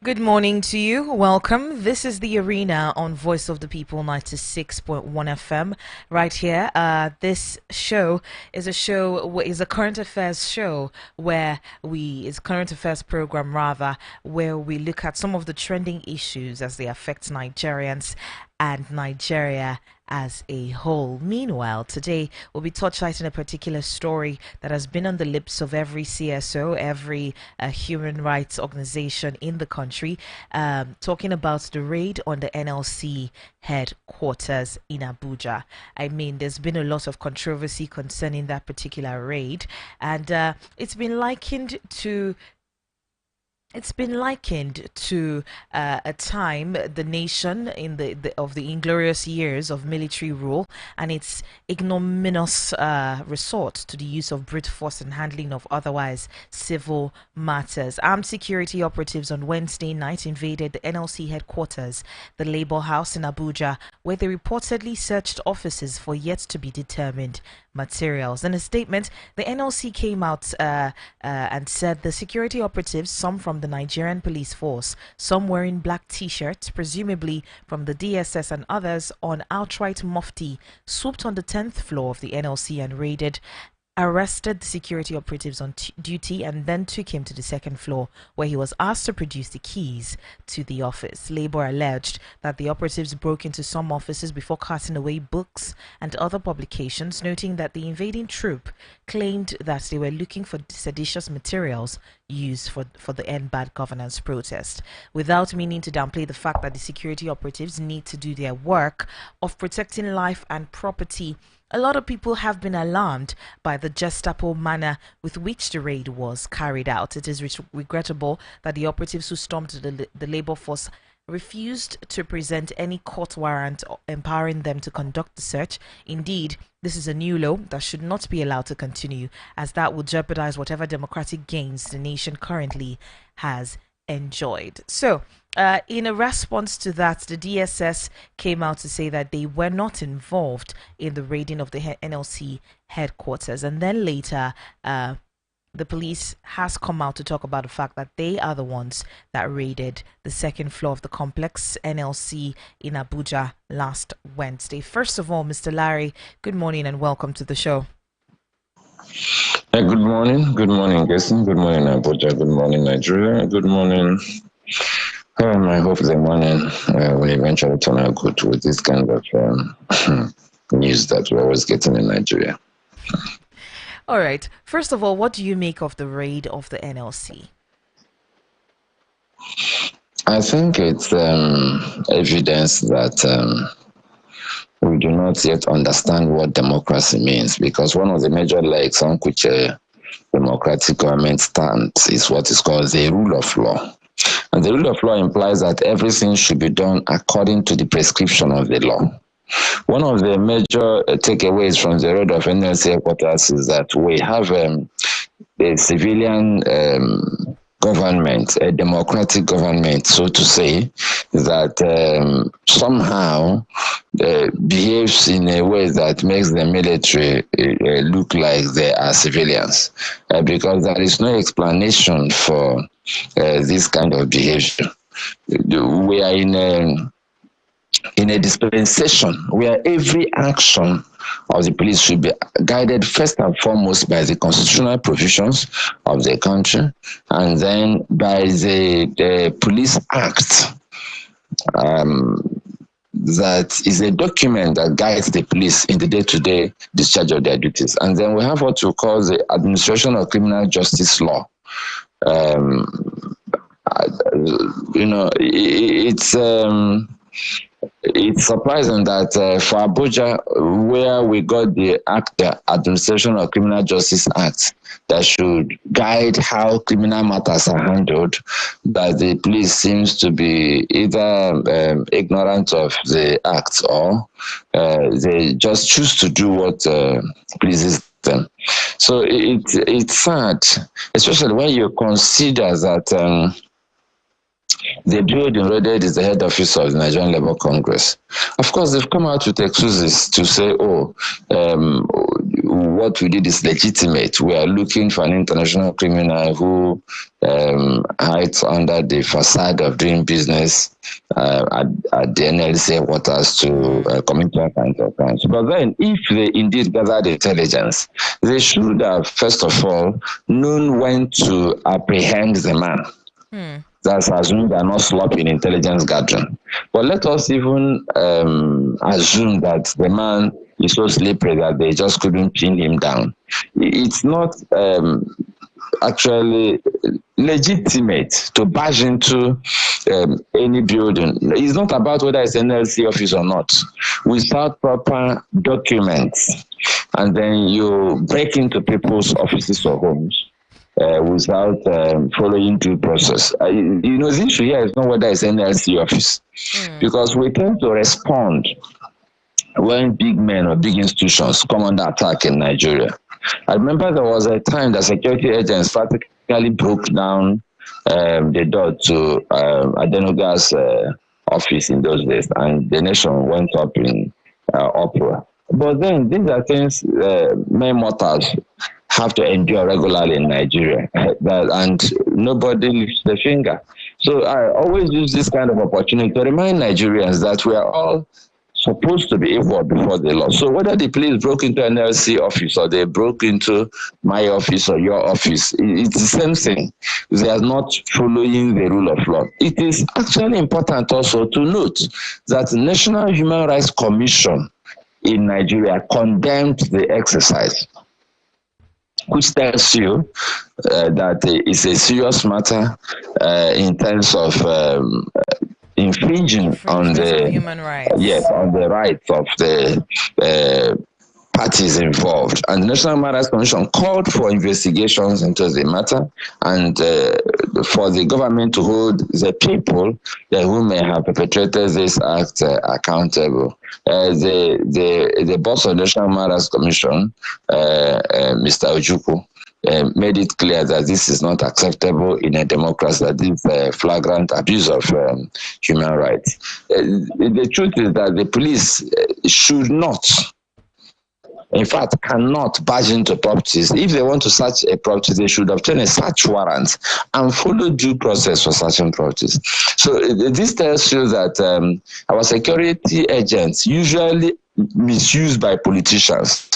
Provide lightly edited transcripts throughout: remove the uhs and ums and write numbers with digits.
Good morning to you. Welcome. This is the Arena on Voice of the People 96.1 FM right here. This show is a current affairs show is current affairs program rather, where we look at some of the trending issues as they affect Nigerians and Nigeria as a whole. Meanwhile, today we'll be torchlighting a particular story that has been on the lips of every CSO, every human rights organization in the country, talking about the raid on the NLC headquarters in Abuja. I mean, there's been a lot of controversy concerning that particular raid, and it's been likened to a time the nation in the inglorious years of military rule and its ignominious resort to the use of brute force and handling of otherwise civil matters. Armed security operatives on Wednesday night invaded the NLC headquarters, the Labour House in Abuja, where they reportedly searched offices for yet to be determined materials. In a statement, the NLC came out and said the security operatives, some from the Nigerian police force, some wearing black t-shirts, presumably from the DSS, and others on outright mufti, swooped on the 10th floor of the NLC and arrested the security operatives on duty and then took him to the second floor, where he was asked to produce the keys to the office. Labour alleged that the operatives broke into some offices before carting away books and other publications, noting that the invading troop claimed that they were looking for seditious materials used for the End Bad Governance protest, without meaning to downplay the fact that the security operatives need to do their work of protecting life and property. A lot of people have been alarmed by the Gestapo manner with which the raid was carried out. It is regrettable that the operatives who stormed the labor force refused to present any court warrant empowering them to conduct the search. Indeed, this is a new law that should not be allowed to continue, as that would jeopardize whatever democratic gains the nation currently has enjoyed. So, in a response to that, the DSS came out to say that they were not involved in the raiding of the NLC headquarters. And then later, the police has come out to talk about the fact that they are the ones that raided the second floor of the complex NLC in Abuja last Wednesday. First of all, Mr. Larry, good morning and welcome to the show. Good morning. Good morning, Jason. Good morning, Abuja. Good morning, Nigeria. Good morning. I hope the morning will eventually turn out good with this kind of news that we're always getting in Nigeria. All right. First of all, what do you make of the raid of the NLC? I think it's evidence that we do not yet understand what democracy means, because one of the major legs on which a democratic government stands is what is called the rule of law. And the rule of law implies that everything should be done according to the prescription of the law. One of the major takeaways from the road of NLC headquarters is that we have a civilian government, a democratic government, so to say, that somehow behaves in a way that makes the military look like they are civilians, because there is no explanation for this kind of behavior. We are in a dispensation where every action of the police should be guided first and foremost by the constitutional provisions of the country, and then by the Police Act, that is a document that guides the police in the day-to-day discharge of their duties. And then we have what we call the Administration of Criminal Justice Law. It's surprising that for Abuja, where we got the Administration of Criminal Justice Act that should guide how criminal matters are handled, that the police seems to be either ignorant of the act, or they just choose to do what pleases them. So it's sad, especially when you consider that the building raided is the head office of the Nigerian Labour Congress. Of course, they've come out with excuses to say, what we did is legitimate. We are looking for an international criminal who hides under the facade of doing business at the NLC headquarters to commit all kinds of crimes. But then, if they indeed gathered intelligence, they should have, first of all, known when to apprehend the man. That's assumed they are not sloppy in intelligence gathering. But let us even assume that the man is so slippery that they just couldn't pin him down. It's not actually legitimate to barge into any building. It's not about whether it's an NLC office or not. Without proper documents, and then you break into people's offices or homes without following due process. The issue here is not whether it's an NLC office, because we tend to respond when big men or big institutions come under attack in Nigeria. I remember there was a time that security agents practically broke down the door to Adenuga's office in those days, and the nation went up in uproar. But then these are things mere mortals have to endure regularly in Nigeria, and nobody lifts the finger. So I always use this kind of opportunity to remind Nigerians that we are all supposed to be equal before the law. So whether the police broke into an NLC office or they broke into my office or your office, it's the same thing. They are not following the rule of law. It is actually important also to note that the National Human Rights Commission in Nigeria condemned the exercise, which tells you that it's a serious matter in terms of infringing on the human rights. Yes, on the rights of the parties involved. And the National Human Rights Commission called for investigations into the matter, and for the government to hold the people who may have perpetrated this act accountable. The boss of the National Human Rights Commission, Mr. Ojukwu, made it clear that this is not acceptable in a democracy, that this is a flagrant abuse of human rights. The truth is that the police should not, in fact, cannot barge into properties. If they want to search a property, they should obtain a search warrant and follow due process for searching properties. So this tells you that our security agents, usually misused by politicians,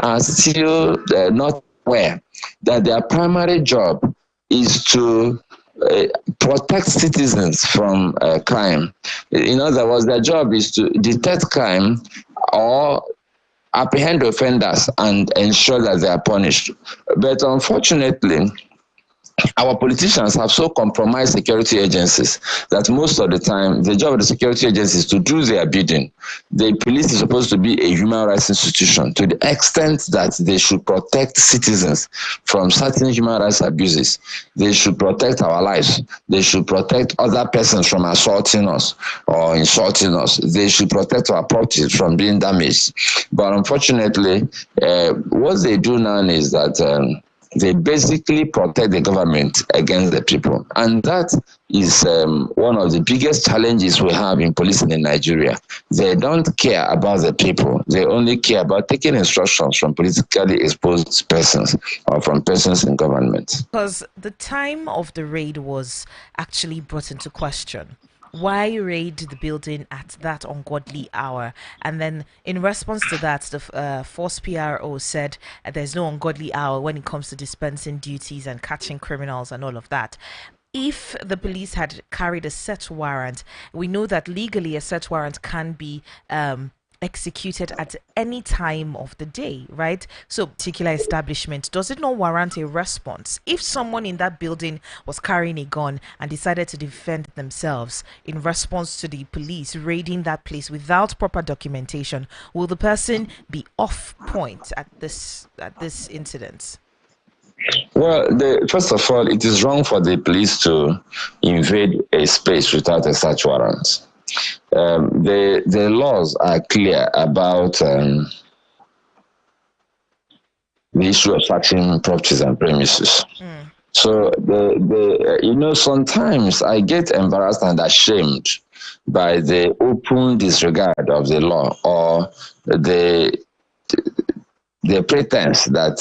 are still not aware that their primary job is to protect citizens from crime. In other words, their job is to detect crime or apprehend offenders and ensure that they are punished. But unfortunately, our politicians have so compromised security agencies that most of the time the job of the security agencies is to do their bidding. The police is supposed to be a human rights institution to the extent that they should protect citizens from certain human rights abuses. They should protect our lives. They should protect other persons from assaulting us or insulting us. They should protect our property from being damaged. But unfortunately, what they do now is that they basically protect the government against the people. And that is one of the biggest challenges we have in policing in Nigeria. They don't care about the people. They only care about taking instructions from politically exposed persons or from persons in government. Because the time of the raid was actually brought into question. Why raid the building at that ungodly hour? And then in response to that, the Force PRO said there's no ungodly hour when it comes to dispensing duties and catching criminals and all of that. If the police had carried a search warrant, we know that legally a search warrant can be executed at any time of the day, right? So particular establishment, does it not warrant a response? If someone in that building was carrying a gun and decided to defend themselves in response to the police raiding that place without proper documentation, will the person be off point at this incident? Well, first of all, it is wrong for the police to invade a space without a search warrant. The laws are clear about the issue of searching properties and premises. So sometimes I get embarrassed and ashamed by the open disregard of the law or the the pretense that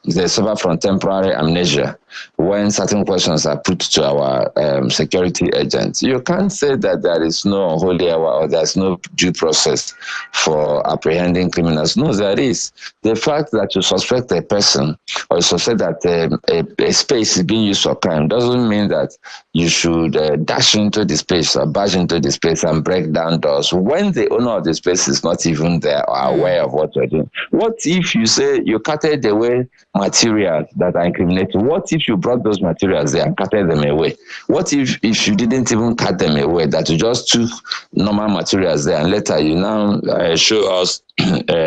they suffer from temporary amnesia when certain questions are put to our security agents. You can't say that there is no holy hour or there's no due process for apprehending criminals. No, there is. The fact that you suspect a person or you suspect that a space is being used for crime doesn't mean that you should dash into the space or barge into the space and break down doors when the owner of the space is not even there or aware of what you're doing. What if you say you carted away materials that are incriminating? What if you brought those materials there and carted them away? What if you didn't even cut them away, that you just took normal materials there and later you now show us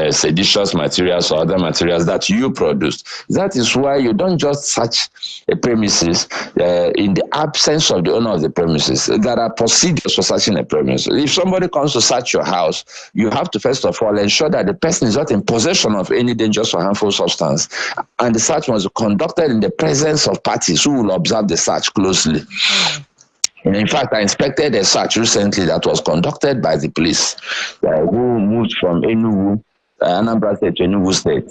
seditious materials or other materials that you produced? That is why you don't just search a premises in the absence of the owner of the premises. There are procedures for searching a premises. If somebody comes to search your house, you have to first of all ensure that the person is not in possession of any dangerous or harmful substance, and the search must be conducted in the presence of parties who will observe the search closely. And in fact, I inspected a search recently that was conducted by the police who moved from Enugu, Anambra State to Enugu State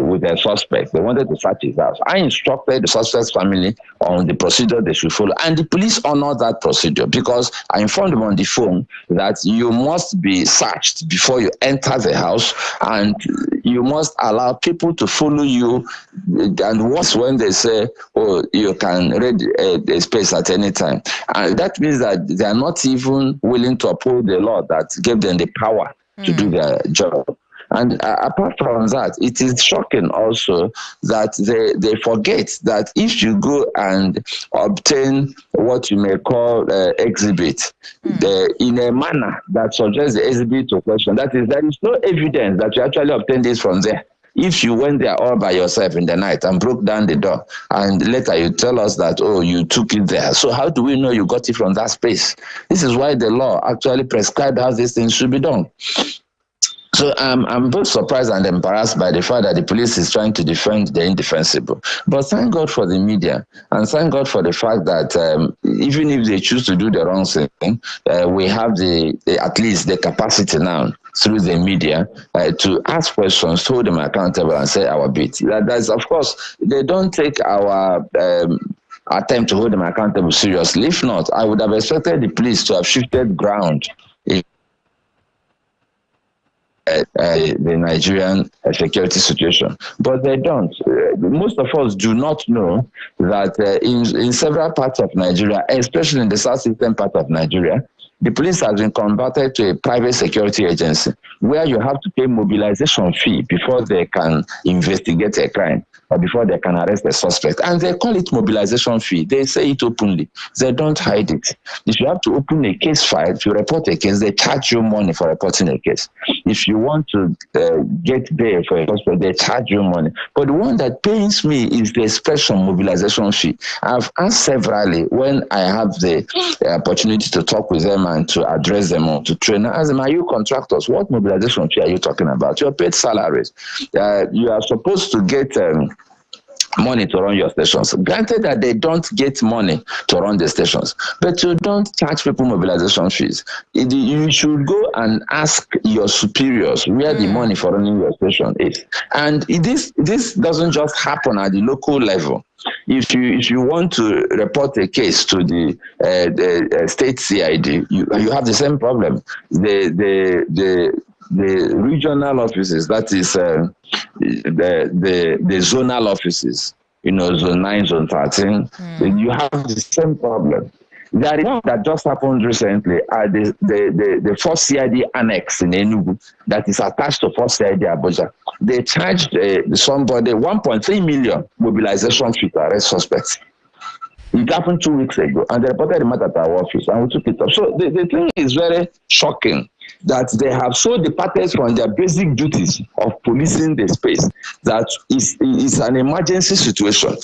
with a suspect. They wanted to search his house. I instructed the suspect's family on the procedure they should follow, and the police honored that procedure because I informed them on the phone that you must be searched before you enter the house, and you must allow people to follow you. And what's when they say, oh, you can raid a space at any time? And that means that they are not even willing to uphold the law that gave them the power to do their job. And apart from that, it is shocking also that they forget that if you go and obtain what you may call exhibit in a manner that suggests the exhibit to question, that is, there is no evidence that you actually obtained this from there. If you went there all by yourself in the night and broke down the door, and later you tell us that, oh, you took it there, so how do we know you got it from that space? This is why the law actually prescribed how these things should be done. So I'm both surprised and embarrassed by the fact that the police is trying to defend the indefensible. But thank God for the media, and thank God for the fact that even if they choose to do the wrong thing, we have at least the capacity now through the media to ask questions, hold them accountable, and say our bit. That's, of course, they don't take our attempt to hold them accountable seriously. If not, I would have expected the police to have shifted ground the Nigerian security situation, but they don't. Most of us do not know that in several parts of Nigeria, especially in the southeastern part of Nigeria, the police has been converted to a private security agency where you have to pay mobilization fee before they can investigate a crime or before they can arrest a suspect. And they call it mobilization fee. They say it openly. They don't hide it. If you have to open a case file, if you report a case, they charge you money for reporting a case. If you want to get bail for a suspect, they charge you money. But the one that pains me is the expression mobilization fee. I've asked severally when I have the opportunity to talk with them and to address them or to train. I ask them, are you contractors? What mobilization fee are you talking about? You're paid salaries. You are supposed to get money to run your stations. Granted that they don't get money to run the stations, but you don't charge people mobilization fees. You should go and ask your superiors where the money for running your station is. And this doesn't just happen at the local level. If you want to report a case to the state CID, you have the same problem. The regional offices, that is the zonal offices, zone 9, zone 13, you have the same problem. There is one that just happened recently at the first CID annex in Enugu that is attached to first CID Abuja. They charged somebody 1.3 million mobilization fee to arrest suspects. It happened 2 weeks ago, and they reported the matter at our office, and we took it up. So the thing is very shocking that they have so departed from their basic duties of policing the space that it's an emergency situation.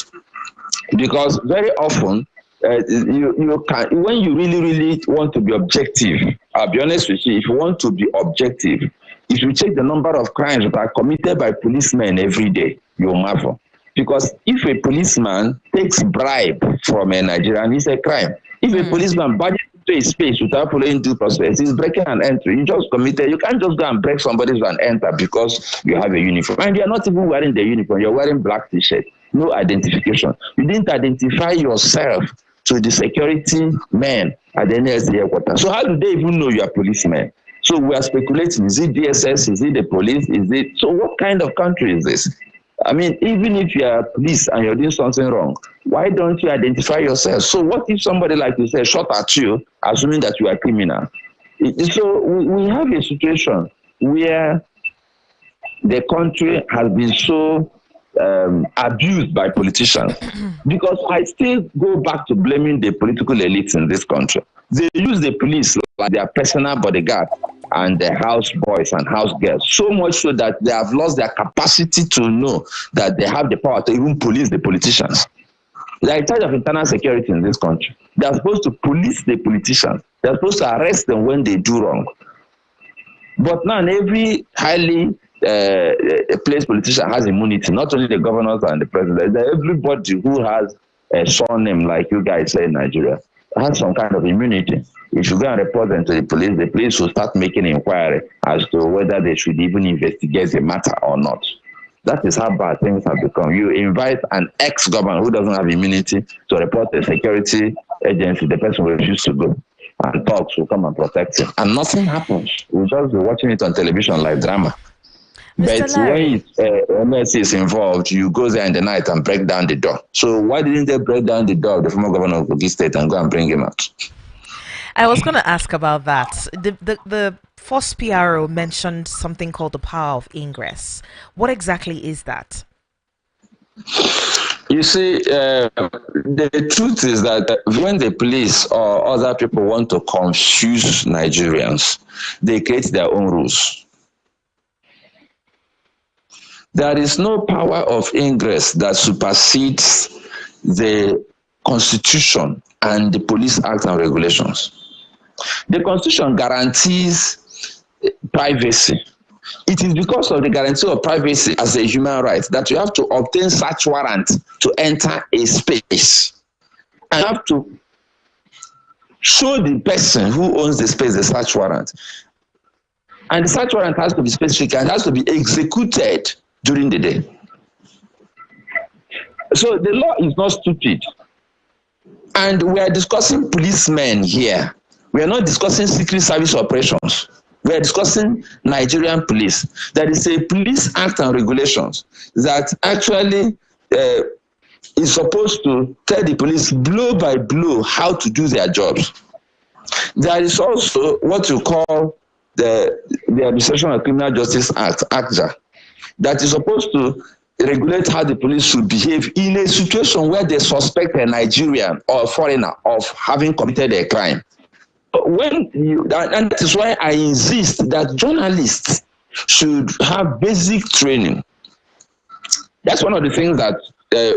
Because very often, you can, when you really want to be objective, I'll be honest with you, if you want to be objective, if you check the number of crimes that are committed by policemen every day, you'll marvel. Because if a policeman takes bribe from a Nigerian, it's a crime. If a policeman budgets into a space without following due process is breaking an entry. You just committed. You can't just go and break somebody's and enter because you have a uniform. And you're not even wearing the uniform. You're wearing black t-shirt. No identification. You didn't identify yourself to the security men at the NLC headquarters. So how do they even know you are policemen? So we are speculating. Is it DSS? Is it the police? Is it? So what kind of country is this? I mean, even if you are police and you're doing something wrong, why don't you identify yourself? So what if somebody, like you said, shot at you, assuming that you are a criminal? So we have a situation where the country has been so abused by politicians. Because I still go back to blaming the political elites in this country. They use the police like their personal bodyguard and the house boys and house girls, so much so that they have lost their capacity to know that they have the power to even police the politicians. They are in charge of internal security in this country. They are supposed to police the politicians. They are supposed to arrest them when they do wrong. But now every highly placed politician has immunity, not only the governors and the president. Everybody who has a surname, like you guys say in Nigeria, has some kind of immunity. If you go and report them to the police will start making inquiry as to whether they should even investigate the matter or not. That is how bad things have become. You invite an ex-governor who doesn't have immunity to report a security agency, the person will refuse to go. And talks will come and protect him. And nothing happens. We'll just be watching it on television like drama. Mr. But Larry, when NLC is involved, you go there in the night and break down the door. So why didn't they break down the door of the former governor of Kogi State and go and bring him out? I was going to ask about that. The first PRO mentioned something called the power of ingress. What exactly is that? You see, the truth is that when the police or other people want to confuse Nigerians, they create their own rules. There is no power of ingress that supersedes the Constitution and the Police Act and regulations. The Constitution guarantees privacy. It is because of the guarantee of privacy as a human right that you have to obtain search warrant to enter a space. And you have to show the person who owns the space the search warrant. And the search warrant has to be specific and has to be executed during the day. So the law is not stupid. And we are discussing policemen here. We are not discussing secret service operations. We are discussing Nigerian police. There is a police act and regulations that actually is supposed to tell the police blow by blow how to do their jobs. There is also what you call the Administration of Criminal Justice Act, ACJA, that is supposed to regulate how the police should behave in a situation where they suspect a Nigerian or a foreigner of having committed a crime. And that is why I insist that journalists should have basic training. That's one of the things that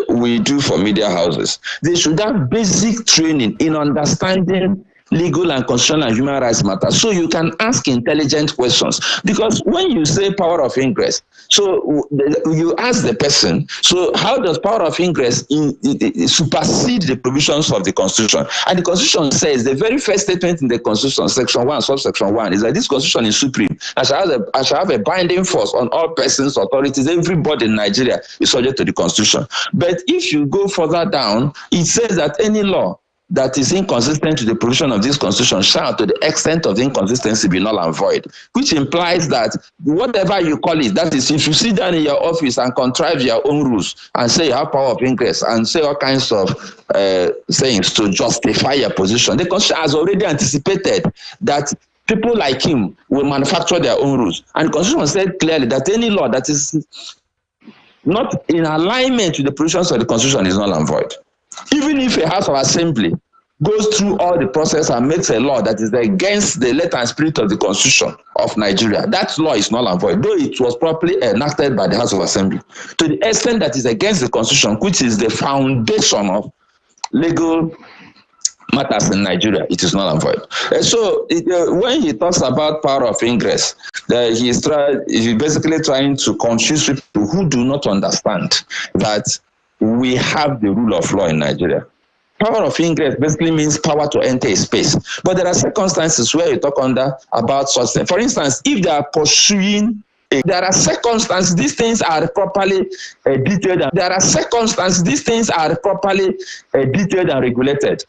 we do for media houses. They should have basic training in understanding legal and constitutional and human rights matters, so you can ask intelligent questions. Because when you say power of ingress, so you ask the person, so how does power of ingress supersede the provisions of the Constitution? And the Constitution says, the very first statement in the Constitution, section 1, subsection 1, is that this Constitution is supreme. I shall have a binding force on all persons, authorities, everybody in Nigeria is subject to the Constitution. But if you go further down, it says that any law that is inconsistent to the provision of this Constitution shall, to the extent of the inconsistency, be null and void, which implies that whatever you call it, that is, if you sit down in your office and contrive your own rules and say you have power of ingress and say all kinds of things to justify your position, the Constitution has already anticipated that people like him will manufacture their own rules. And the Constitution said clearly that any law that is not in alignment with the provisions of the Constitution is null and void. Even if a House of Assembly goes through all the process and makes a law that is against the letter and spirit of the Constitution of Nigeria, that law is null and void, though it was properly enacted by the House of Assembly. To the extent that is against the Constitution, which is the foundation of legal matters in Nigeria, it is null and void. So when he talks about power of ingress, he's basically trying to confuse people who do not understand that we have the rule of law in Nigeria. Power of ingress basically means power to enter a space. But there are circumstances where you talk under about such things. For instance, if they are pursuing there are circumstances, these things are properly detailed. There are circumstances, these things are properly detailed and regulated.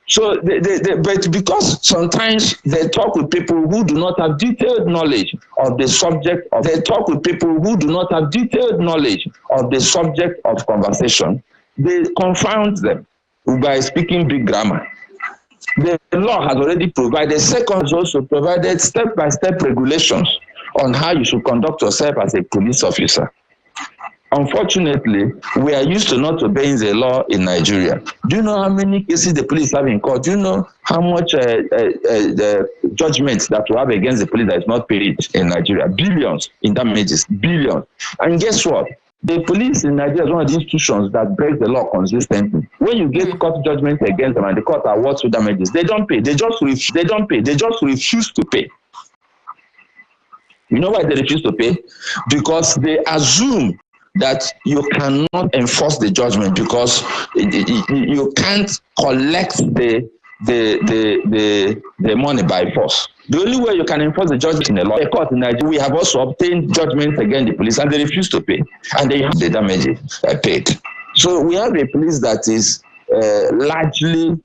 So, but because sometimes they talk with people who do not have detailed knowledge of the subject of, they talk with people who do not have detailed knowledge of the subject of conversation, they confound them by speaking big grammar. The law has already provided, second has also provided step-by-step regulations on how you should conduct yourself as a police officer. Unfortunately, we are used to not obeying the law in Nigeria. Do you know how many cases the police have in court? Do you know how much the judgments that we have against the police that is not paid in Nigeria? Billions in damages, billions. And guess what? The police in Nigeria is one of the institutions that breaks the law consistently. When you get court judgments against them and the court awards you damages, they don't pay. They just refuse to pay. You know why they refuse to pay? Because they assume that you cannot enforce the judgment because you can't collect the money by force. The only way you can enforce the judgment in the law, the court in Nigeria, we have also obtained judgments against the police and they refuse to pay, and they have the damages paid. So we have a police that is largely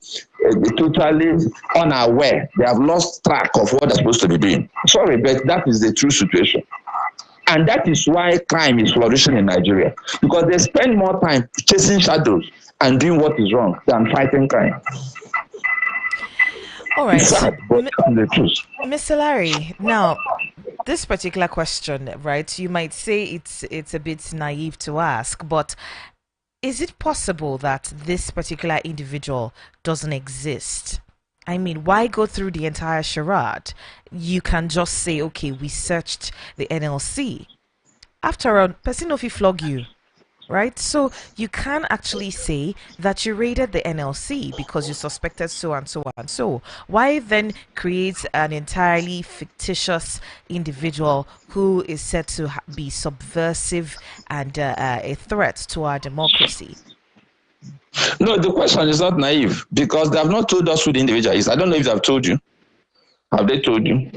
totally unaware. They have lost track of what they're supposed to be doing. Sorry, but that is the true situation. And that is why crime is flourishing in Nigeria, because they spend more time chasing shadows and doing what is wrong than fighting crime. All right. The truth. Mr. Larry, now, this particular question, right, you might say it's a bit naive to ask, but is it possible that this particular individual doesn't exist? I mean, why go through the entire charade? You can just say, okay, we searched the NLC. After all, person no fit flog you, right? So you can actually say that you raided the NLC because you suspected so and so and so. Why then create an entirely fictitious individual who is said to be subversive and a threat to our democracy? No, the question is not naive because they have not told us who the individual is. I don't know if they have told you. Have they told you?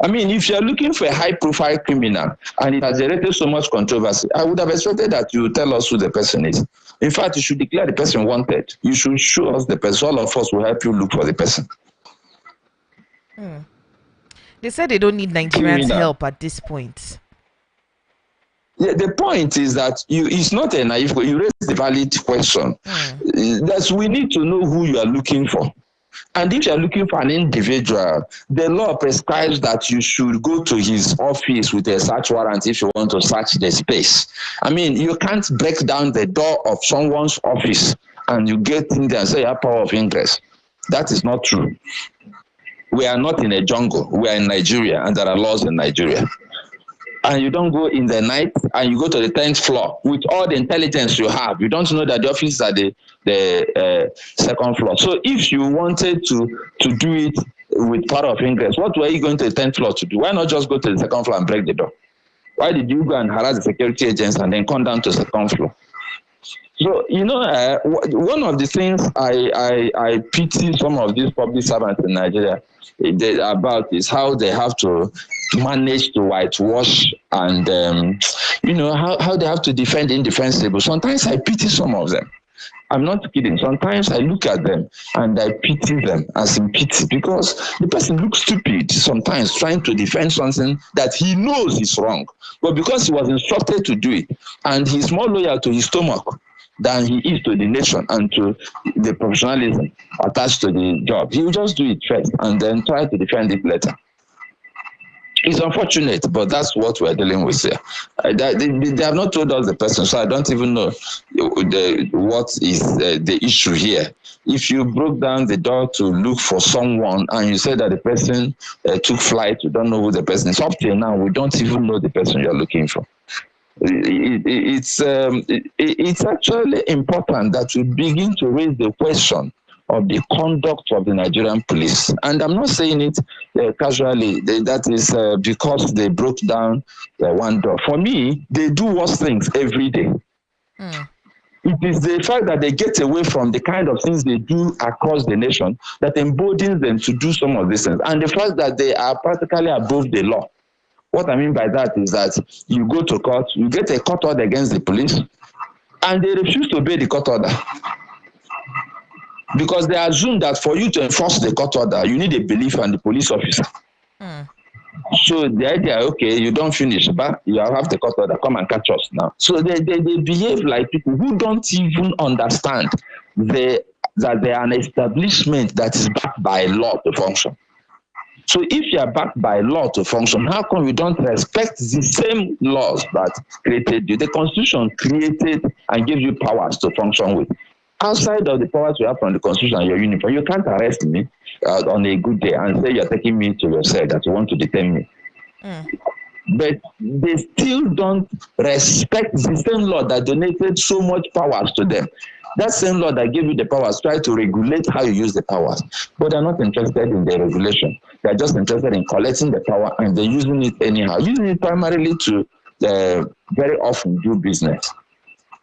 I mean, if you're looking for a high-profile criminal and it has generated so much controversy, I would have expected that you tell us who the person is. In fact, you should declare the person wanted. You should show us the person. All of us will help you look for the person. They said they don't need Nigerians' help at this point. Yeah, the point is that it's not a naive question. You raise the valid question. That we need to know who you are looking for. And if you are looking for an individual, the law prescribes that you should go to his office with a search warrant if you want to search the space. I mean, you can't break down the door of someone's office and you get in there and say you have power of ingress. That is not true. We are not in a jungle. We are in Nigeria and there are laws in Nigeria. And you don't go in the night and you go to the 10th floor with all the intelligence you have. You don't know that the office is at the second floor. So if you wanted to do it with power of ingress, what were you going to the 10th floor to do? Why not just go to the second floor and break the door? Why did you go and harass the security agents and then come down to the second floor? So, you know, one of the things I pity some of these public servants in Nigeria about is how they have to manage to whitewash and, you know, how they have to defend the indefensible. Sometimes I pity some of them. I'm not kidding. Sometimes I look at them and I pity them as in pity because the person looks stupid sometimes trying to defend something that he knows is wrong. But because he was instructed to do it and he's more loyal to his stomach than he is to the nation and to the professionalism attached to the job, he will just do it first and then try to defend it later. It's unfortunate, but that's what we're dealing with here. They have not told us the person, so I don't even know what is the issue here. If you broke down the door to look for someone and you said that the person took flight, you don't know who the person is. Up till now, we don't even know the person you're looking for. It's actually important that we begin to raise the question of the conduct of the Nigerian police. And I'm not saying it casually. That is because they broke down one door. For me, they do worse things every day. It is the fact that they get away from the kind of things they do across the nation that emboldens them to do some of these things. And the fact that they are practically above the law. What I mean by that is that you go to court, you get a court order against the police, and they refuse to obey the court order. Because they assume that for you to enforce the court order, you need a belief in the police officer. So the idea, okay, you don't finish, but you have the court order, come and catch us now. So they behave like people who don't even understand that they are an establishment that is backed by law to function. So if you are backed by law to function, how come you don't respect the same laws that created you? The Constitution created and gave you powers to function with. Outside of the powers you have from the Constitution and your uniform, you can't arrest me on a good day and say you're taking me to your cell, that you want to detain me. But they still don't respect the same law that donated so much powers to them. That same law that gave you the powers try to regulate how you use the powers, but they're not interested in the regulation. They're just interested in collecting the power and they're using it anyhow, using it primarily to very often do business.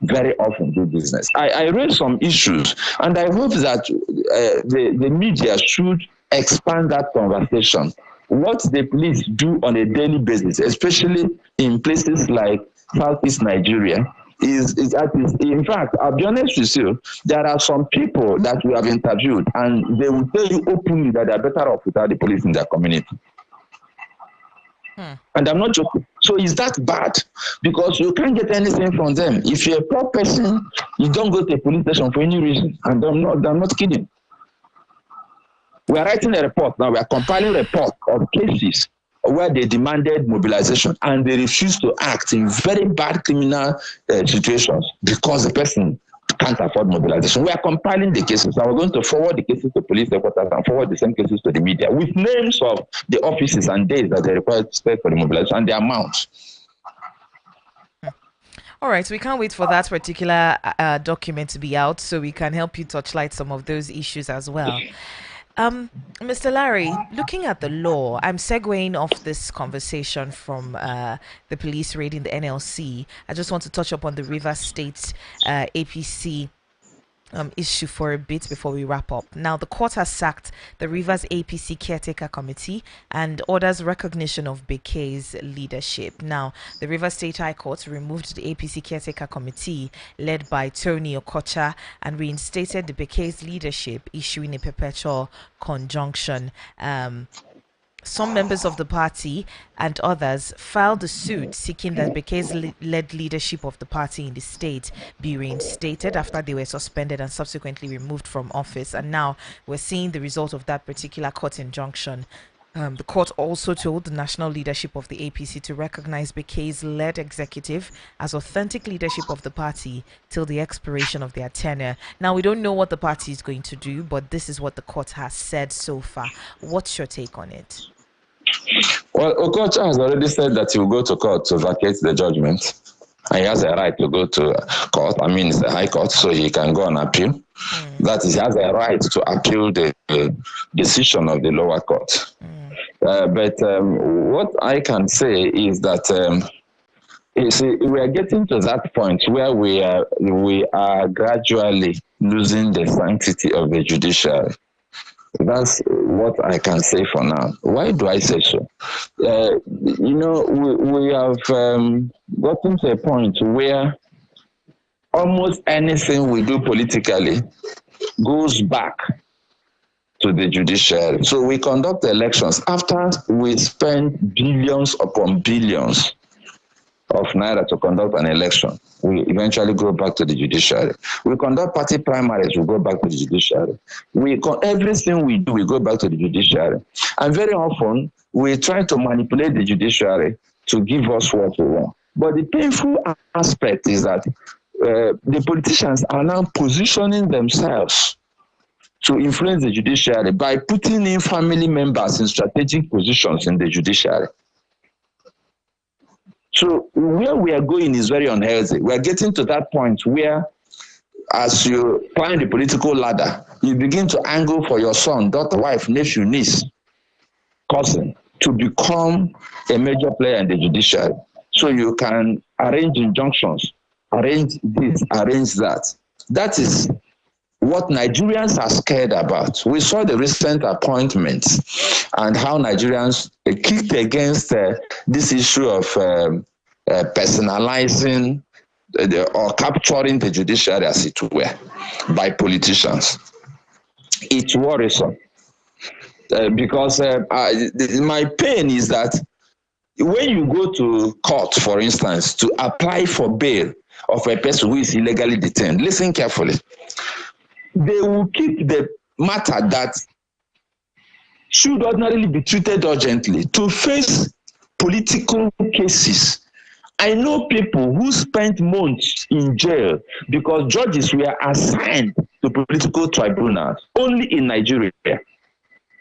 Very often do business. I raised some issues, and I hope that the media should expand that conversation. What the police do on a daily basis, especially in places like Southeast Nigeria, is in fact, I'll be honest with you, there are some people that we have interviewed, and they will tell you openly that they're better off without the police in their community. And I'm not joking. So is that bad? Because you can't get anything from them. If you're a poor person, you don't go to a police station for any reason. And I'm not kidding. We are writing a report now. We are compiling a report of cases where they demanded mobilization and they refused to act in very bad criminal situations because the person can't afford mobilization. We are compiling the cases and we're going to forward the cases to police headquarters and forward the same cases to the media with names of the offices and days that they require to spend for the mobilization and the amounts. All right, so we can't wait for that particular document to be out so we can help you touchlight some of those issues as well. Mr. Larry, looking at the law, I'm segueing off this conversation from the police raid in the NLC. I just want to touch upon the Rivers State APC issue for a bit before we wrap up. Now, the court has sacked the Rivers APC Caretaker Committee and orders recognition of Bekay's leadership. Now, the Rivers State High Court removed the APC Caretaker Committee led by Tony Okocha and reinstated the Bekay's leadership, issuing a perpetual conjunction. Some members of the party and others filed a suit seeking that Bekay's led leadership of the party in the state be reinstated after they were suspended and subsequently removed from office. And now we're seeing the result of that particular court injunction. The court also told the national leadership of the APC to recognize Bekay's led executive as authentic leadership of the party till the expiration of their tenure. Now, we don't know what the party is going to do, but this is what the court has said so far. What's your take on it? Well, Okocha has already said that he will go to court to vacate the judgment. And he has a right to go to court. I mean, it's a high court, so he can go and appeal. That is, he has a right to appeal the decision of the lower court. But what I can say is that we are getting to that point where we are gradually losing the sanctity of the judiciary. That's what I can say for now. Why do I say so? We have gotten to a point where almost anything we do politically goes back to the judiciary. So we conduct elections after we spend billions upon billions of naira to conduct an election. We eventually go back to the judiciary. We conduct party primaries, we go back to the judiciary. Everything we do, we go back to the judiciary. And very often, we try to manipulate the judiciary to give us what we want. But the painful aspect is that the politicians are now positioning themselves to influence the judiciary by putting in family members in strategic positions in the judiciary. So where we are going is very unhealthy. We are getting to that point where, as you climb the political ladder, you begin to angle for your son, daughter, wife, nephew, niece, cousin, to become a major player in the judiciary. So you can arrange injunctions arrange this, arrange that. That is what Nigerians are scared about. We saw the recent appointments and how Nigerians kicked against this issue of personalizing or capturing the judiciary, as it were, by politicians. It's worrisome because my pain is that when you go to court, for instance, to apply for bail of a person who is illegally detained, listen carefully. They will keep the matter that should ordinarily be treated urgently to face political cases. I know people who spent months in jail because judges were assigned to political tribunals only in Nigeria.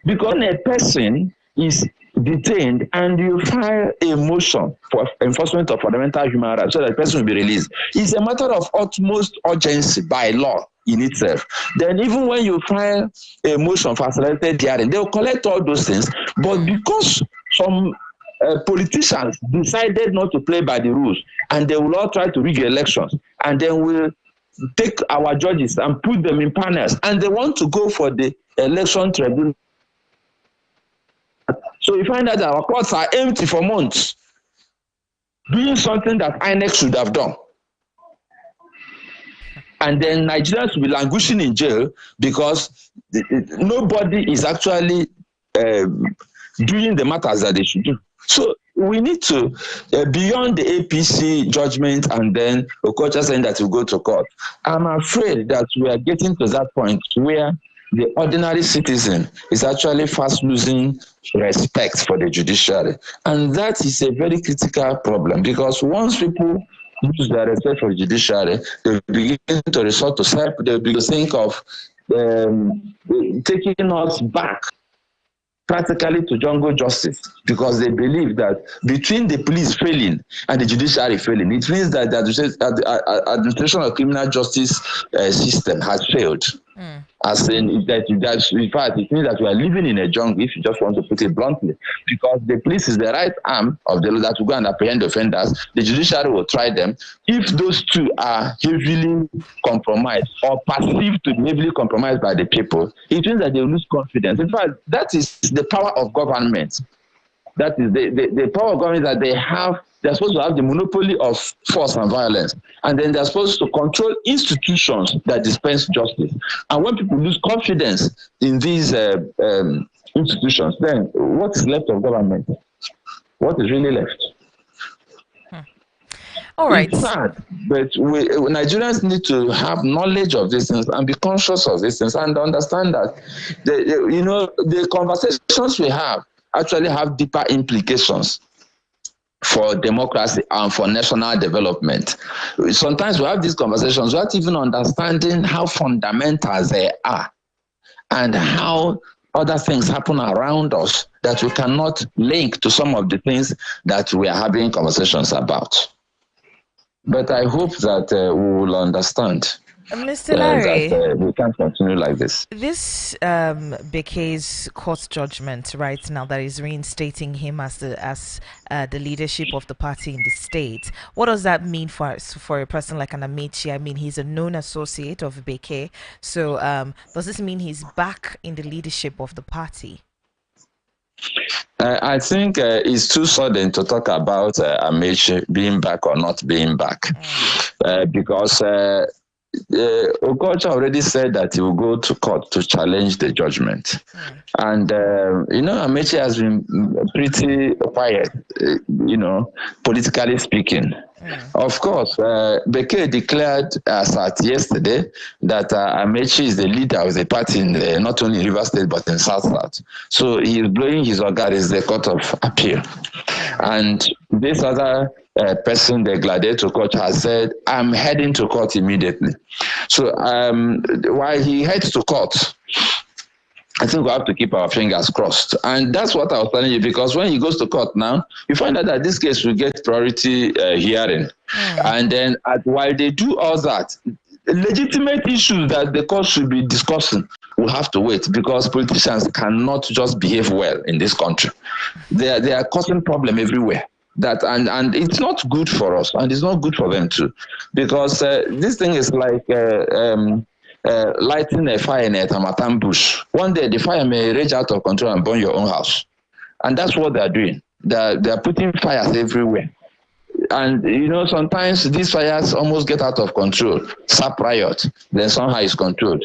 Because when a person is detained and you file a motion for enforcement of fundamental human rights so that the person will be released, it's a matter of utmost urgency by law in itself. Then even when you file a motion for accelerated hearing, they will collect all those things. But because some politicians decided not to play by the rules, and they will all try to rig elections, and then we'll take our judges and put them in panels, and they want to go for the election tribunal. So we find that our courts are empty for months, doing something that INEC should have done. And then Nigerians will be languishing in jail because nobody is actually doing the matters that they should do. So we need to, beyond the APC judgment and then Okocha saying that we'll go to court, I'm afraid that we are getting to that point where the ordinary citizen is actually fast losing respect for the judiciary. And that is a very critical problem because once people lose their respect for the judiciary, they begin to resort to self, they begin to think of taking us back practically to jungle justice because they believe that between the police failing and the judiciary failing, it means that the administration of criminal justice system has failed. As in that, in fact, it means that we are living in a jungle, if you just want to put it bluntly, because the police is the right arm of the law that will go and apprehend offenders. The judiciary will try them. If those two are heavily compromised or perceived to be heavily compromised by the people, it means that they will lose confidence. In fact, that is the power of government. That is the power of government that they have. They're supposed to have the monopoly of force and violence. And then they're supposed to control institutions that dispense justice. And when people lose confidence in these institutions, then what is left of government? What is really left? All right. It's sad, but Nigerians need to have knowledge of these things and be conscious of these things and understand that the conversations we have actually have deeper implications for democracy and for national development. Sometimes we have these conversations without even understanding how fundamental they are and how other things happen around us that we cannot link to some of the things that we are having conversations about. But I hope that we will understand Mr. Larry, that we can't continue like this. This Beke's court judgment right now that is reinstating him as the leadership of the party in the state. What does that mean for a person like an Amici? I mean, he's a known associate of Beke. So does this mean he's back in the leadership of the party? I think it's too sudden to talk about Amici being back or not being back because Okocha already said that he will go to court to challenge the judgment. And, Amici has been pretty quiet, politically speaking. Of course, Beke declared as at yesterday that Amici is the leader of the party in not only in Rivers State but in South. So he is blowing his organ is the court of appeal. And this other person, the gladiator coach, has said, I'm heading to court immediately. So while he heads to court, I think we have to keep our fingers crossed. And that's what I was telling you, because when he goes to court now, you find out that this case will get priority hearing. And then while they do all that, legitimate issues that the court should be discussing will have to wait, because politicians cannot just behave well in this country. They are causing problem everywhere. That and it's not good for us, and it's not good for them too, because this thing is like lighting a fire in a tamatan bush. One day the fire may rage out of control and burn your own house, and that's what they're doing. They're putting fires everywhere. And sometimes these fires almost get out of control, sap riot, then somehow it's controlled.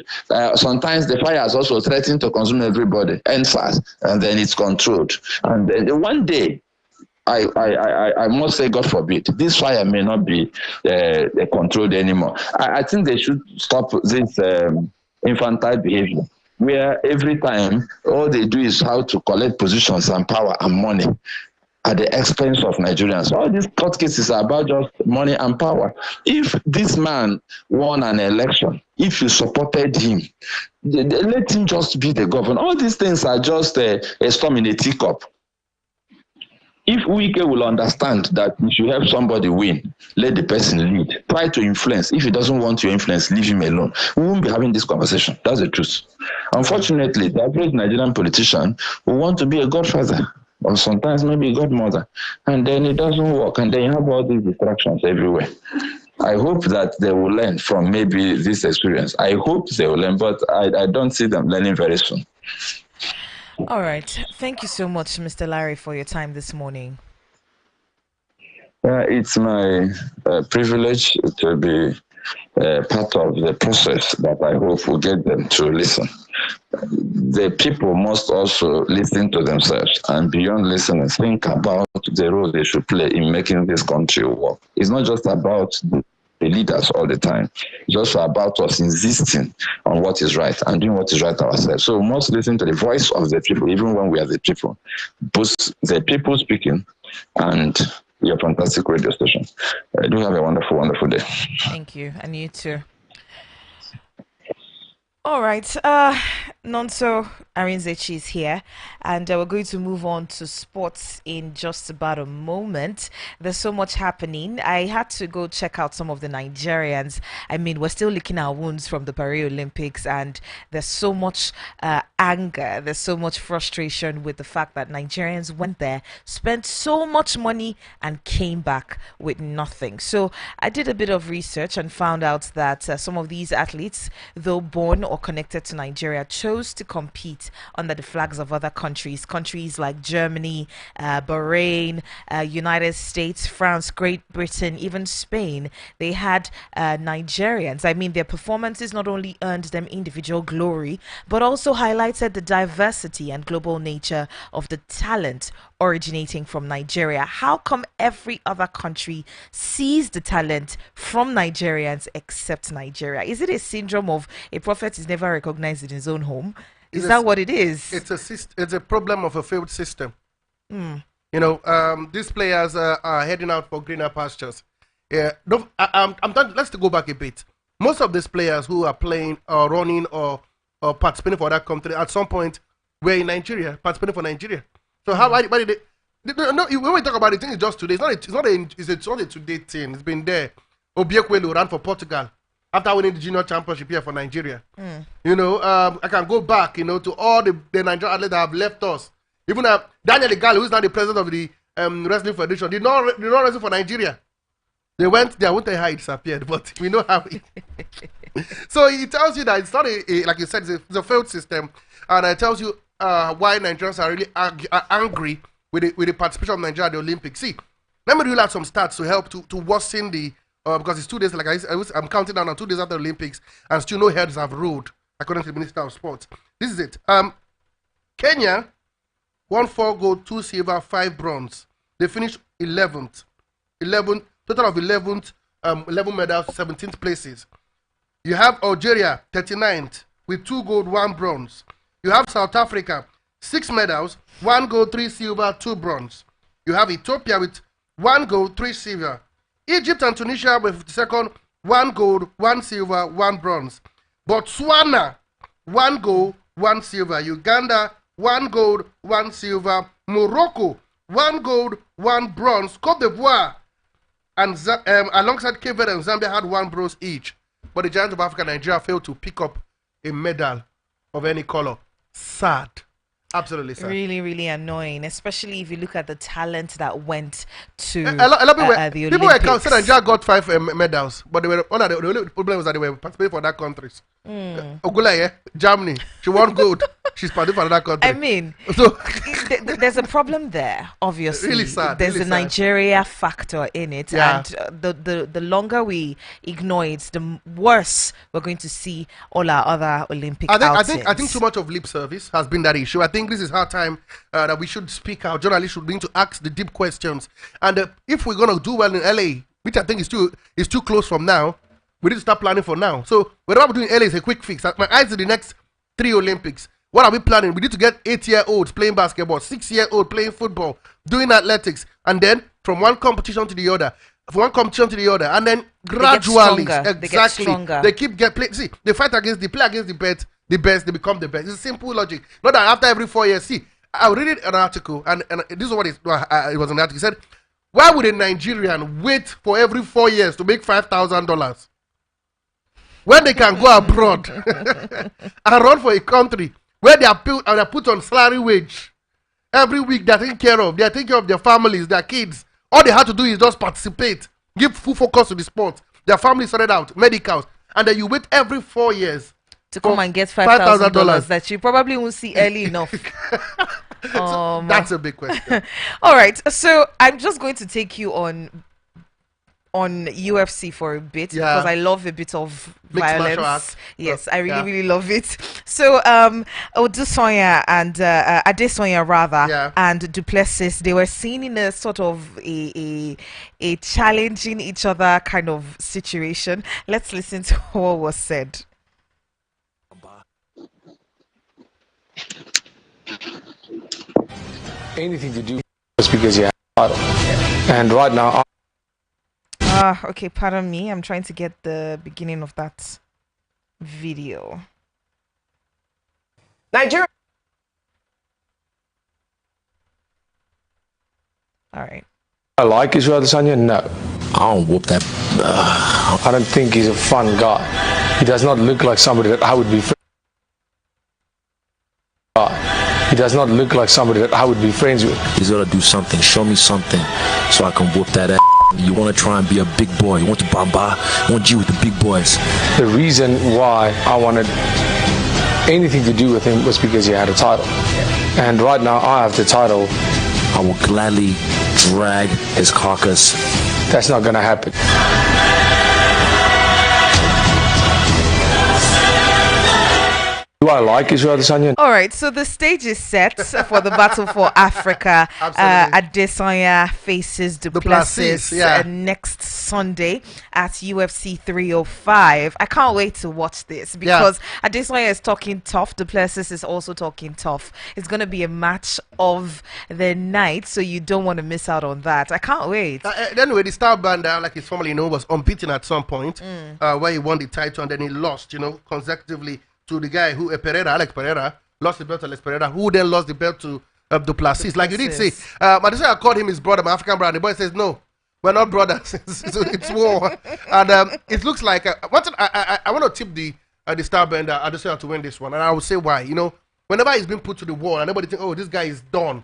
Sometimes the fires also threaten to consume everybody, and fast, and then it's controlled. And then one day, I must say, God forbid, this fire may not be controlled anymore. I think they should stop this infantile behavior, where every time all they do is how to collect positions and power and money at the expense of Nigerians. All these court cases are about just money and power. If this man won an election, if you supported him, let him just be the governor. All these things are just a storm in a teacup. If Wike will understand that if you help somebody win, let the person lead. Try to influence. If he doesn't want your influence, leave him alone. We won't be having this conversation. That's the truth. Unfortunately, the average Nigerian politician will want to be a godfather, or sometimes maybe a godmother, and then it doesn't work, and then you have all these distractions everywhere. I hope that they will learn from maybe this experience. I hope they will learn, but I don't see them learning very soon. All right. Thank you so much, Mr. Larry, for your time this morning. It's my privilege to be part of the process that I hope will get them to listen. The people must also listen to themselves, and beyond listening, think about the role they should play in making this country work. It's not just about the leaders all the time. It's also about us insisting on what is right and doing what is right ourselves. So we must listen to the voice of the people, even when we are the people. Both the people speaking and your fantastic radio station. Do have a wonderful, wonderful day. Thank you, and you too. All right, Nonso Arinzechi is here, and we're going to move on to sports in just about a moment. There's so much happening. I had to go check out some of the Nigerians. I mean, we're still licking our wounds from the Paris Olympics, and there's so much anger, there's so much frustration with the fact that Nigerians went there, spent so much money, and came back with nothing. So I did a bit of research and found out that some of these athletes, though born or connected to Nigeria, chose to compete under the flags of other countries like Germany, Bahrain, United States, France, Great Britain, even Spain. They had Nigerians. I mean, their performances not only earned them individual glory, but also highlighted the diversity and global nature of the talent originating from Nigeria. How come every other country sees the talent from Nigerians except Nigeria? Is it a syndrome of a prophet is never recognized in his own home? Is that what it is? It's a problem of a failed system. These players are heading out for greener pastures. Yeah, let's go back a bit. Most of these players who are playing or running or participating for that country at some point were in Nigeria, participating for Nigeria. So why did they? No, when we talk about it, I think it's just today. It's not a today thing. It's been there. Obiekwelu ran for Portugal after winning the junior championship here for Nigeria. I can go back, to all the Nigerian athletes that have left us. Even Daniel Igali, who is now the president of the Wrestling Federation, did not wrestle for Nigeria. They went there. I won't tell you how it disappeared, but we know how. So it tells you that it's not like you said, it's a failed system, and it tells you why Nigerians are really angry with the participation of Nigeria at the Olympics. See, let me read out some stats to help to worsen the because it's 2 days. Like I'm counting down on 2 days after the Olympics, and still no heads have rolled, according to the Minister of Sports. This is it. Kenya won 4 gold, 2 silver, 5 bronze. They finished 11th. 11 total of 11th, 11 medals, 17th places. You have Algeria 39th with 2 gold, 1 bronze. You have South Africa 6 medals, 1 gold, 3 silver, 2 bronze. You have Ethiopia with 1 gold, 3 silver. Egypt and Tunisia with 52nd, 1 gold, 1 silver, 1 bronze. Botswana 1 gold, 1 silver. Uganda 1 gold, 1 silver. Morocco 1 gold, 1 bronze. Cote d'Ivoire and alongside Cape Verde and Zambia had 1 bronze each. But the Giants of Africa and Nigeria failed to pick up a medal of any color. Sad. Absolutely, sir. Really, really annoying, especially if you look at the talent that went to A lot of the people were Olympics. saying Nigeria got 5 medals, but they were one of the only problem was that they were participating for that countries. Ogulaye, Germany, she won gold. She's participating for that country. I mean, so there's a problem there. Obviously, really sad. There's really a sad. Nigeria factor in it, Yeah. and the longer we ignore it, the worse we're going to see all our other Olympic outings. I think too much of lip service has been that issue. I think this is our time that we should speak out. Journalists should begin to ask the deep questions. And if we're gonna do well in LA, which I think is too close from now, we need to start planning for now. So whatever we're doing in LA is a quick fix. My eyes to the next 3 Olympics. What are we planning? We need to get 8-year-olds playing basketball, 6-year-old playing football, doing athletics, and then from one competition to the other, and then gradually, they keep play. See, they fight against play against the best, they become the best. It's simple logic. Not that after every 4 years. See, I read an article, and this is what it was an article. It said, why would a Nigerian wait for every 4 years to make $5,000 when they can go abroad and run for a country where they are put on salary wage every week? They're taking care of. They're taking care of their families, their kids. All they have to do is just participate, give full focus to the sport. Their family sorted out, medicals, and then you wait every 4 years to come and get $5,000 that you probably won't see early enough. So that's a big question. All right, so I'm just going to take you on UFC for a bit because I love a bit of violence. Yes, I really love it. So Odesanya and Adesanya rather and Duplessis, they were seen in a sort of a challenging each other kind of situation. Let's listen to what was said. Anything to do just because you have a title. And right now okay, pardon me. I'm trying to get the beginning of that video. Nigeria. All right. I like Israel Adesanya? No. I don't whoop that. I don't think he's a fun guy. He does not look like somebody that I would be He does not look like somebody that I would be friends with. He's got to do something. Show me something so I can whoop that ass. You want to try and be a big boy. You want to bamba. You want you with the big boys. The reason why I wanted anything to do with him was because he had a title. And right now I have the title. I will gladly drag his carcass. That's not going to happen. Do I like Israel Adesanya? All right, so the stage is set for the battle for Africa. Adesanya faces Duplessis next Sunday at UFC 305. I can't wait to watch this because Adesanya is talking tough. Duplessis is also talking tough. It's going to be a match of the night, so you don't want to miss out on that. I can't wait. Anyway, the star band, like he's formerly known, was unbeaten at some point where he won the title and then he lost, consecutively to the guy who Alex Pereira, lost the belt to Alex Pereira, who then lost the belt to Duplessis. Like you did say, I called him his brother, my African brother. The boy says, no, we're not brothers. It's war. And it looks like, I want to tip the starbender Adesanya to win this one. And I will say why. Whenever he's been put to the wall and everybody think, oh, this guy is done.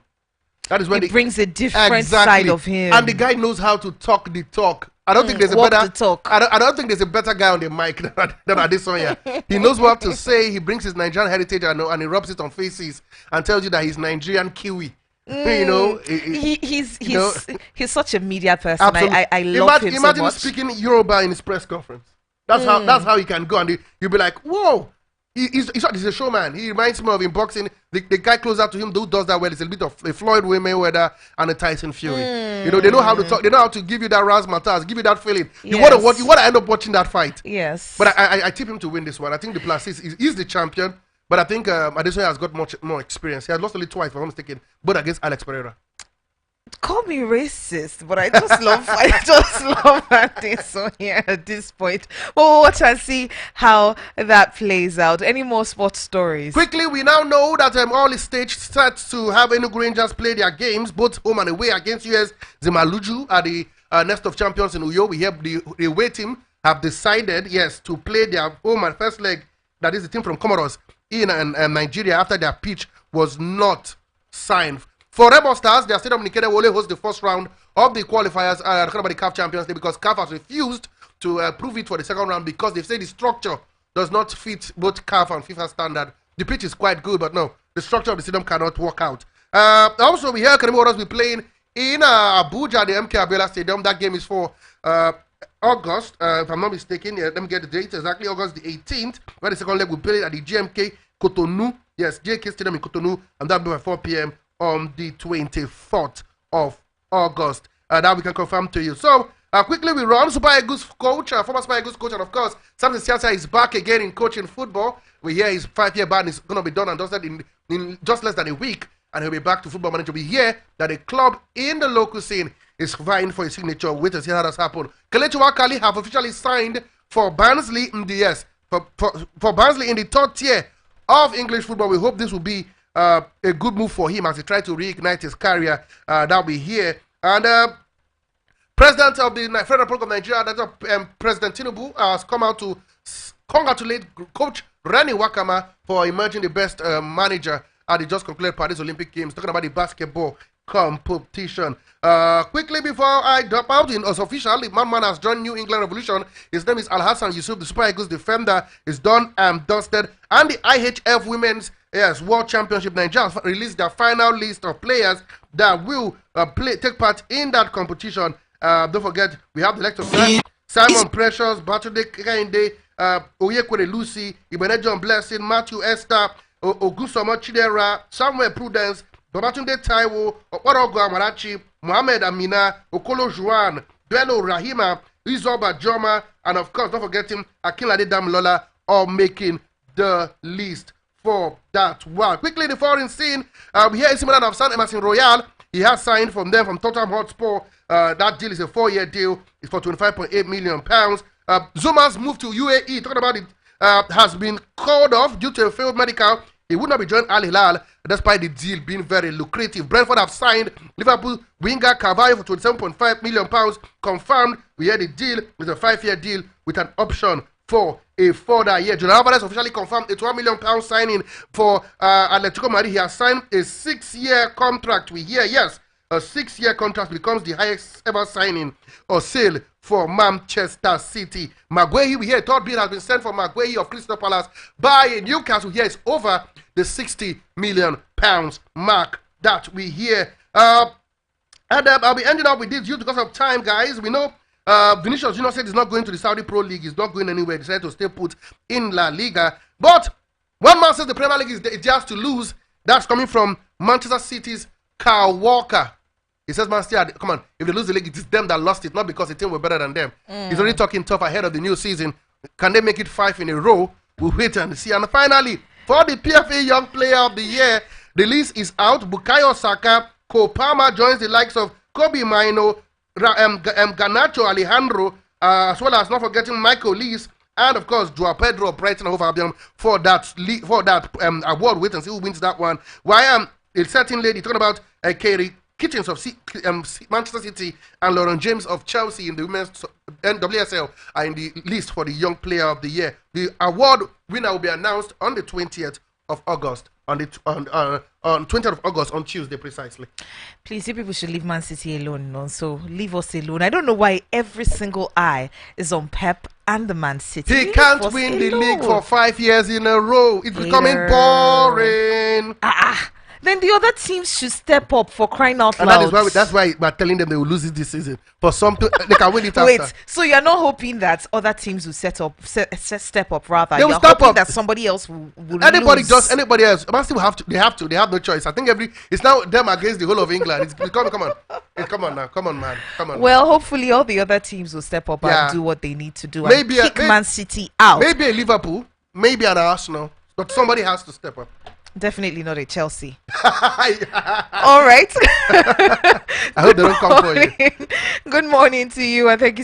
That is when it brings a different side of him. And the guy knows how to talk the talk. I don't think there's a better talk. I don't think there's a better guy on the mic than Adesanya. He knows what to say. He brings his Nigerian heritage and he rubs it on faces and tells you that he's Nigerian Kiwi. He's such a media person. I love him so much. Imagine speaking Yoruba in his press conference. That's how he can go, and you'll be like, whoa. He's a showman. He reminds me of in boxing. The guy closer to him who does that well is a bit of a Floyd Mayweather and a Tyson Fury. They know how to talk. They know how to give you that razzmatazz, give you that feeling. You want to end up watching that fight. Yes. But I tip him to win this one. I think the Duplessis is the champion. But I think Adesanya has got much more experience. He has lost only twice, if I'm not mistaken, but against Alex Pereira. Call me racist, but I just love Adesanya at this point. We'll watch and see how that plays out. Any more sports stories? Quickly, we now know that all is staged set to have Enugu Rangers play their games, both home and away, against US Zimaluju at the Nest of Champions in Uyo. We have the away team have decided, to play their home and first leg. That is the team from Comoros in Nigeria after their pitch was not signed. For Rebel Stars, their stadium in Nikeda will only host the first round of the qualifiers about the CAF Champions League because CAF has refused to approve it for the second round because they say the structure does not fit both CAF and FIFA standard. The pitch is quite good, but no, the structure of the stadium cannot work out. Also, we hear Academy Warriors will be playing in Abuja, the MK Abiola Stadium. That game is for August, if I'm not mistaken. Yeah, let me get the date exactly. August the 18th, where the second leg will play at the GMK Cotonou. Yes, JK Stadium in Cotonou, and that'll be at 4 p.m. on the 24th of August. That we can confirm to you. So, quickly we run. Super Eagles coach, former Super Eagles coach, and of course, Samson Siasa is back again in coaching football. We hear his 5-year ban is going to be done and dusted in just less than a week, and he'll be back to football manager. We hear that a club in the local scene is vying for his signature. Wait to see how that's happened. Kelechi Wakali have officially signed for Barnsley in the for Barnsley in the third tier of English football. We hope this will be a good move for him as he tries to reignite his career. That we hear. And President of the Federal Republic of Nigeria, President Tinubu, has come out to congratulate Coach Rani Wakama for emerging the best manager at the just concluded Paris Olympic Games, talking about the basketball competition. Quickly before I drop out, it's official, the man has joined New England Revolution. His name is Al Hassan Yusuf, the Super Eagles defender, is done and dusted. And the IHF Women's World Championship, Nigeria has released their final list of players that will take part in that competition. Don't forget, we have the likes of Simon Precious, Batunde Kende, Oyekwere Lucy, Ibene John Blessing, Matthew Esther, Ogunsoma Chidera, Samuel Prudence, Babatunde Taiwo, Okporogo Amarachi, Mohamed Amina, Okolo Juan, Bello Rahima, Izoba Joma, and of course, don't forget him, Akinlade Damilola, all making the list for that one. Quickly, the foreign scene, we hear Isiman of San Emerson Royal. He has signed from them from Tottenham Hotspur. That deal is a 4-year deal. It's for £25.8 million. Zuma's move to UAE, talking about it, has been called off due to a failed medical. He would not be joining Al Hilal despite the deal being very lucrative. Brentford have signed Liverpool winger Carvalho for £27.5 million. Confirmed, we had the deal with a 5-year deal with an option for a further year. Julian Alvarez officially confirmed a £12 million signing for Atletico Madrid. He has signed a 6-year contract. We hear, yes, a 6-year contract becomes the highest ever signing or sale for Manchester City. Maguire, we hear a third bid has been sent for Maguire of Crystal Palace by Newcastle. Here is over the £60 million mark that we hear. And I'll be ending up with this due because of time, guys. We know Vinicius Junior said he's not going to the Saudi Pro League. He's not going anywhere. He decided to stay put in La Liga. But one man says the Premier League is just to lose. That's coming from Manchester City's Kyle Walker. He says, Man City, come on, if they lose the league, it is them that lost it, not because the team were better than them. He's already talking tough ahead of the new season. Can they make it 5 in a row? We'll wait and see. And finally, for the PFA Young Player of the Year, the list is out. Bukayo Saka, Cole Palmer joins the likes of Kobe Maino, Garnacho Alejandro, as well as not forgetting Michael Lees, and of course, Joao Pedro Brighton of Albion for that award. Wait and see who wins that one. Why a certain lady talking about Katie Kitchens of Manchester City and Lauren James of Chelsea in the women's NWSL are in the list for the Young Player of the Year. The award winner will be announced on the 20th of August. On 20th of August, on Tuesday precisely. Please, you people should leave Man City alone. No? So leave us alone. I don't know why every single eye is on Pep and the Man City. He can't win the league for 5 years in a row. It's becoming boring. Then the other teams should step up, for crying out and loud. That's why we're telling them they will lose it this season. For something they can win it after. Wait, so you're not hoping that other teams will step up rather? They will you're step hoping up. that somebody else will anybody else. Man City will have to. They have no choice. I think it's now them against the whole of England. It's come on, come on, man. Well, hopefully all the other teams will step up and do what they need to do and kick Man City out. Maybe a Liverpool, maybe an Arsenal, but somebody has to step up. Definitely not a Chelsea. All right. I hope they don't come for you. Good morning to you, and thank you so